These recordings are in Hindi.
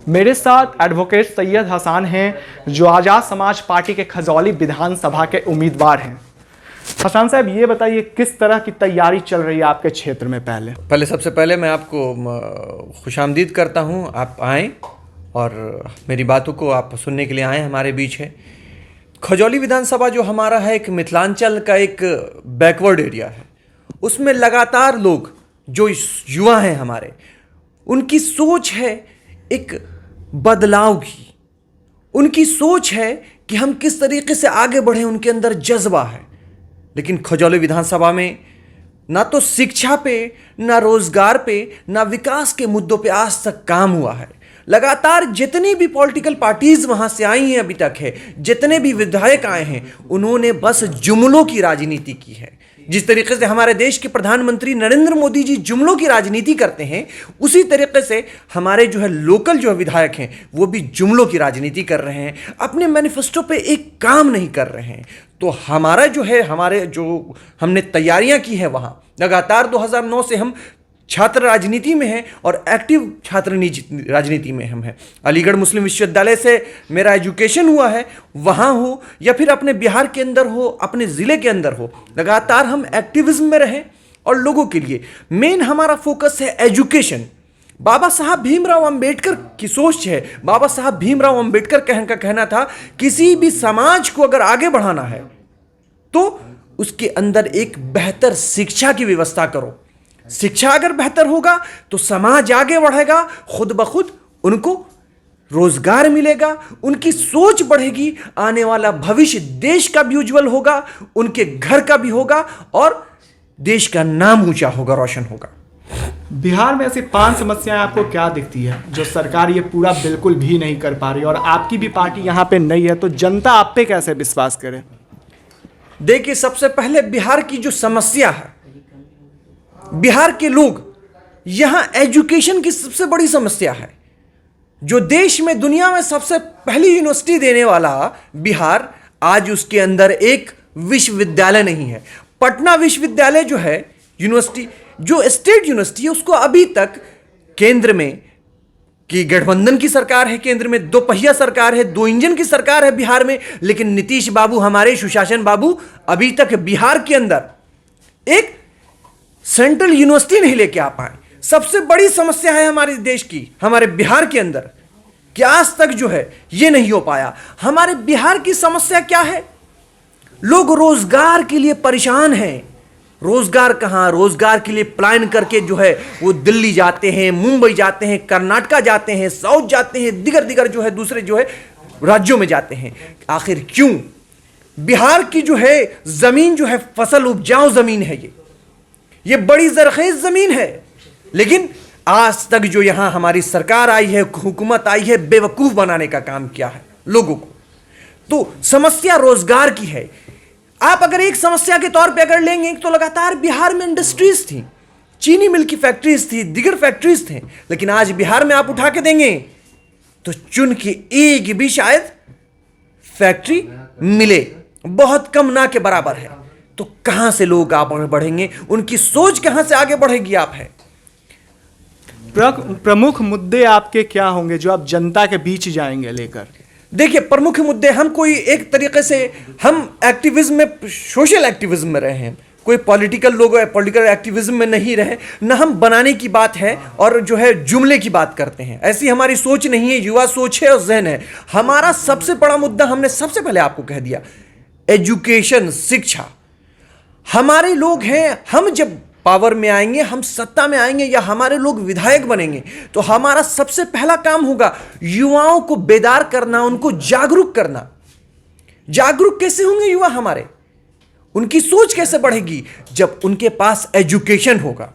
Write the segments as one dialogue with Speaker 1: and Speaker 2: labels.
Speaker 1: मेरे साथ एडवोकेट सैयद हसन हैं जो आज़ाद समाज पार्टी के खजौली विधानसभा के उम्मीदवार हैं। हसन साहब, ये बताइए किस तरह की तैयारी चल रही है आपके क्षेत्र में? पहले
Speaker 2: सबसे पहले मैं आपको खुशामदीद करता हूं, आप आएँ और मेरी बातों को आप सुनने के लिए आएँ, हमारे बीच है। खजौली विधानसभा जो हमारा है एक मिथिलांचल का एक बैकवर्ड एरिया है। उसमें लगातार लोग जो युवा हैं हमारे, उनकी सोच है एक बदलाव की। उनकी सोच है कि हम किस तरीके से आगे बढ़ें, उनके अंदर जज्बा है। लेकिन खजौली विधानसभा में ना तो शिक्षा पे, ना रोजगार पे, ना विकास के मुद्दों पे आज तक काम हुआ है। लगातार जितनी भी पॉलिटिकल पार्टीज वहां से आई हैं अभी तक है, जितने भी विधायक आए हैं, उन्होंने बस जुमलों की राजनीति की है। जिस तरीके से हमारे देश के प्रधानमंत्री नरेंद्र मोदी जी जुमलों की राजनीति करते हैं, उसी तरीके से हमारे जो है लोकल जो विधायक हैं वो भी जुमलों की राजनीति कर रहे हैं। अपने मैनिफेस्टो पे एक काम नहीं कर रहे हैं। तो हमारा जो है, हमारे जो हमने तैयारियां की हैं, वहां लगातार 2009 से हम छात्र राजनीति में हैं और एक्टिव छात्र राजनीति में हम हैं। अलीगढ़ मुस्लिम विश्वविद्यालय से मेरा एजुकेशन हुआ है, वहाँ हो या फिर अपने बिहार के अंदर हो, अपने ज़िले के अंदर हो, लगातार हम एक्टिविज्म में रहें और लोगों के लिए मेन हमारा फोकस है एजुकेशन। बाबा साहब भीमराव अंबेडकर की सोच है। बाबा साहब भीमराव अंबेडकर का कहना था, किसी भी समाज को अगर आगे बढ़ाना है तो उसके अंदर एक बेहतर शिक्षा की व्यवस्था करो। शिक्षा अगर बेहतर होगा तो समाज आगे बढ़ेगा, खुद ब खुद उनको रोजगार मिलेगा, उनकी सोच बढ़ेगी, आने वाला भविष्य देश का भी उज्जवल होगा, उनके घर का भी होगा और देश का नाम ऊंचा होगा, रोशन होगा।
Speaker 1: बिहार में ऐसी 5 समस्याएं आपको क्या दिखती है जो सरकार ये पूरा बिल्कुल भी नहीं कर पा रही, और आपकी भी पार्टी यहाँ पे नहीं है, तो जनता आप पे कैसे विश्वास करे?
Speaker 2: देखिए, सबसे पहले बिहार की जो समस्या है, बिहार के लोग, यहां एजुकेशन की सबसे बड़ी समस्या है। जो देश में, दुनिया में सबसे पहली यूनिवर्सिटी देने वाला बिहार, आज उसके अंदर एक विश्वविद्यालय नहीं है। पटना विश्वविद्यालय जो है यूनिवर्सिटी, जो स्टेट यूनिवर्सिटी है, उसको अभी तक केंद्र में कि गठबंधन की सरकार है, केंद्र में 2 पहिया सरकार है, 2 इंजन की सरकार है बिहार में, लेकिन नीतीश बाबू, हमारे सुशासन बाबू, अभी तक बिहार के अंदर एक सेंट्रल यूनिवर्सिटी नहीं लेके आ पाए। सबसे बड़ी समस्या है हमारे देश की, हमारे बिहार के अंदर, कि आज तक जो है ये नहीं हो पाया। हमारे बिहार की समस्या क्या है? लोग रोजगार के लिए परेशान हैं। रोजगार कहां? रोजगार के लिए प्लान करके जो है वो दिल्ली जाते हैं, मुंबई जाते हैं, कर्नाटका जाते हैं, साउथ जाते हैं, दिगर जो है दूसरे जो है राज्यों में जाते हैं। आखिर क्यों? बिहार की जो है जमीन जो है फसल उपजाऊ जमीन है, ये बड़ी जरखेज जमीन है, लेकिन आज तक जो यहां हमारी सरकार आई है, हुकूमत आई है, बेवकूफ बनाने का काम किया है लोगों को। तो समस्या रोजगार की है। आप अगर एक समस्या के तौर पे अगर लेंगे तो लगातार बिहार में इंडस्ट्रीज थी, चीनी मिल की फैक्ट्रीज थी, दिगर फैक्ट्रीज थे, लेकिन आज बिहार में आप उठा के देंगे तो चुन के एक भी शायद फैक्ट्री मिले, बहुत कम, ना के बराबर है। तो कहां से लोग आगे बढ़ेंगे? उनकी सोच कहां से आगे बढ़ेगी? आप है
Speaker 1: प्रमुख मुद्दे आपके क्या होंगे जो आप जनता के बीच जाएंगे लेकर?
Speaker 2: देखिए, प्रमुख मुद्दे, हम कोई एक तरीके से हम एक्टिविज्म में, सोशल एक्टिविज्म में रहे हैं, कोई पॉलिटिकल लोग पॉलिटिकल एक्टिविज्म में नहीं रहे ना। हम बनाने की बात है और जो है जुमले की बात करते हैं, ऐसी हमारी सोच नहीं है। युवा सोच है और जहन है। हमारा सबसे बड़ा मुद्दा, हमने सबसे पहले आपको कह दिया, एजुकेशन, शिक्षा। हमारे लोग हैं, हम जब पावर में आएंगे, हम सत्ता में आएंगे या हमारे लोग विधायक बनेंगे, तो हमारा सबसे पहला काम होगा युवाओं को बेदार करना, उनको जागरूक करना। जागरूक कैसे होंगे युवा हमारे? उनकी सोच कैसे बढ़ेगी? जब उनके पास एजुकेशन होगा।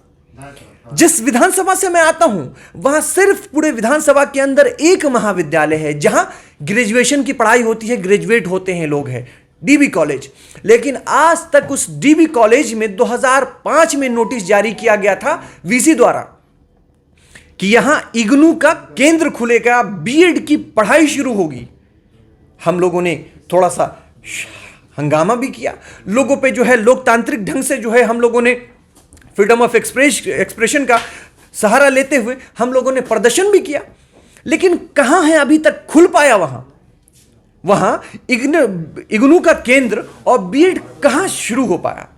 Speaker 2: जिस विधानसभा से मैं आता हूं, वहां सिर्फ पूरे विधानसभा के अंदर एक महाविद्यालय है जहां ग्रेजुएशन की पढ़ाई होती है, ग्रेजुएट होते हैं लोग हैं, डीबी कॉलेज। लेकिन आज तक उस डीबी कॉलेज में 2005 में नोटिस जारी किया गया था वीसी द्वारा कि यहां इग्नू का केंद्र खुलेगा, बीएड की पढ़ाई शुरू होगी। हम लोगों ने थोड़ा सा हंगामा भी किया, लोगों पे जो है लोकतांत्रिक ढंग से जो है हम लोगों ने फ्रीडम ऑफ एक्सप्रेशन का सहारा लेते हुए हम लोगों ने प्रदर्शन भी किया। लेकिन कहां है अभी तक खुल पाया वहां इग्नू का केंद्र और बीएड कहां शुरू हो पाया?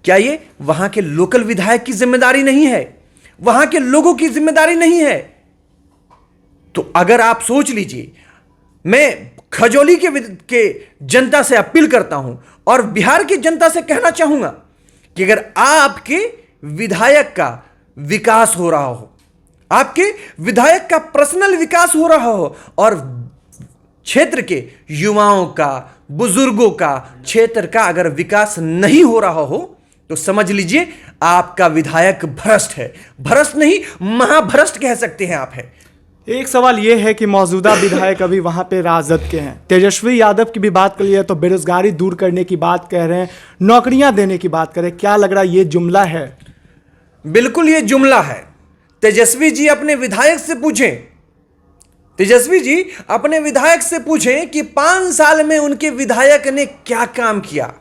Speaker 2: क्या ये वहां के लोकल विधायक की जिम्मेदारी नहीं है? वहां के लोगों की जिम्मेदारी नहीं है? तो अगर आप सोच लीजिए, मैं खजौली के जनता से अपील करता हूं और बिहार की जनता से कहना चाहूंगा कि अगर आपके विधायक का विकास हो रहा हो, आपके विधायक का पर्सनल विकास हो रहा हो और क्षेत्र के युवाओं का, बुजुर्गों का, क्षेत्र का अगर विकास नहीं हो रहा हो, तो समझ लीजिए आपका विधायक भ्रष्ट है। भ्रष्ट नहीं, महाभ्रष्ट कह सकते हैं आप है।
Speaker 1: एक सवाल यह है कि मौजूदा विधायक अभी वहां पे राजद के हैं। तेजस्वी यादव की भी बात कर लिए तो बेरोजगारी दूर करने की बात कह रहे हैं, नौकरियां देने की बात करें, क्या लग रहा है ये जुमला है?
Speaker 2: बिल्कुल ये जुमला है। तेजस्वी जी अपने विधायक से पूछें, तेजस्वी जी अपने विधायक से पूछें कि 5 साल में उनके विधायक ने क्या काम किया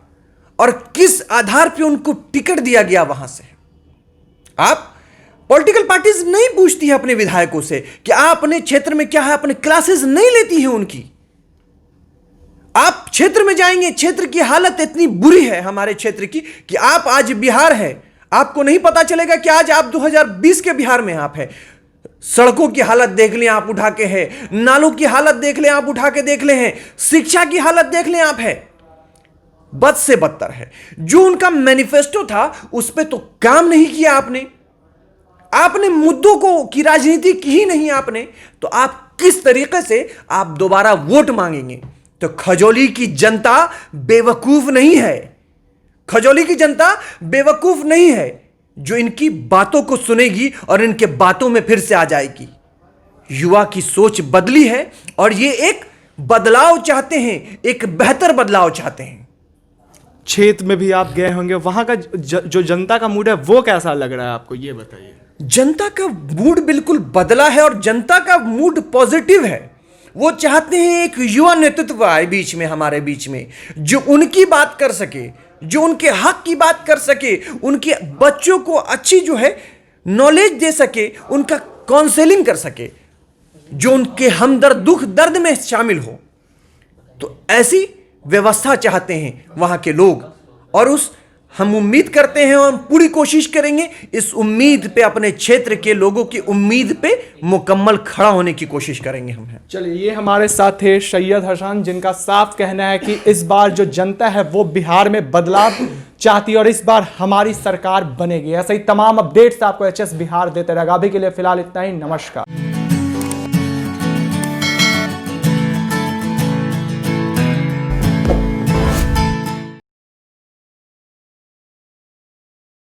Speaker 2: और किस आधार पर उनको टिकट दिया गया वहां से। आप पॉलिटिकल पार्टीज नहीं पूछती है अपने विधायकों से कि आप अपने क्षेत्र में क्या है, अपने क्लासेस नहीं लेती है उनकी। आप क्षेत्र में जाएंगे, क्षेत्र की हालत इतनी बुरी है हमारे क्षेत्र की कि आप आज बिहार है, आपको नहीं पता चलेगा कि आज आप 2020 के बिहार में आप है। सड़कों की हालत देख लें आप उठा के है, नालों की हालत देख लें आप उठा के देख ले हैं, शिक्षा की हालत देख लें आप है, बद से बदतर है। जो उनका मैनिफेस्टो था उस पर तो काम नहीं किया आपने मुद्दों को की राजनीति की ही नहीं आपने, तो आप किस तरीके से आप दोबारा वोट मांगेंगे? तो खजौली की जनता बेवकूफ नहीं है, खजौली की जनता बेवकूफ नहीं है जो इनकी बातों को सुनेगी और इनके बातों में फिर से आ जाएगी। युवा की सोच बदली है और ये एक बदलाव चाहते हैं, एक बेहतर बदलाव चाहते हैं।
Speaker 1: क्षेत्र में भी आप गए होंगे, वहां का जो जनता का मूड है वो कैसा लग रहा है आपको, ये बताइए।
Speaker 2: जनता का मूड बिल्कुल बदला है और जनता का मूड पॉजिटिव है। वो चाहते हैं एक युवा नेतृत्व आए बीच में, हमारे बीच में, जो उनकी बात कर सके, जो उनके हक की बात कर सके, उनके बच्चों को अच्छी जो है नॉलेज दे सके, उनका काउंसलिंग कर सके, जो उनके हमदर्द दुख दर्द में शामिल हो। तो ऐसी व्यवस्था चाहते हैं वहां के लोग और हम उम्मीद करते हैं और हम पूरी कोशिश करेंगे इस उम्मीद पे, अपने क्षेत्र के लोगों की उम्मीद पे मुकम्मल खड़ा होने की कोशिश करेंगे हम।
Speaker 1: चलिए, ये हमारे साथ थे सैयद हसन, जिनका साफ कहना है कि इस बार जो जनता है वो बिहार में बदलाव चाहती है और इस बार हमारी सरकार बनेगी। ऐसे ही तमाम अपडेट्स आपको HS बिहार देते रहेगा। अभी के लिए फिलहाल इतना ही, नमस्कार।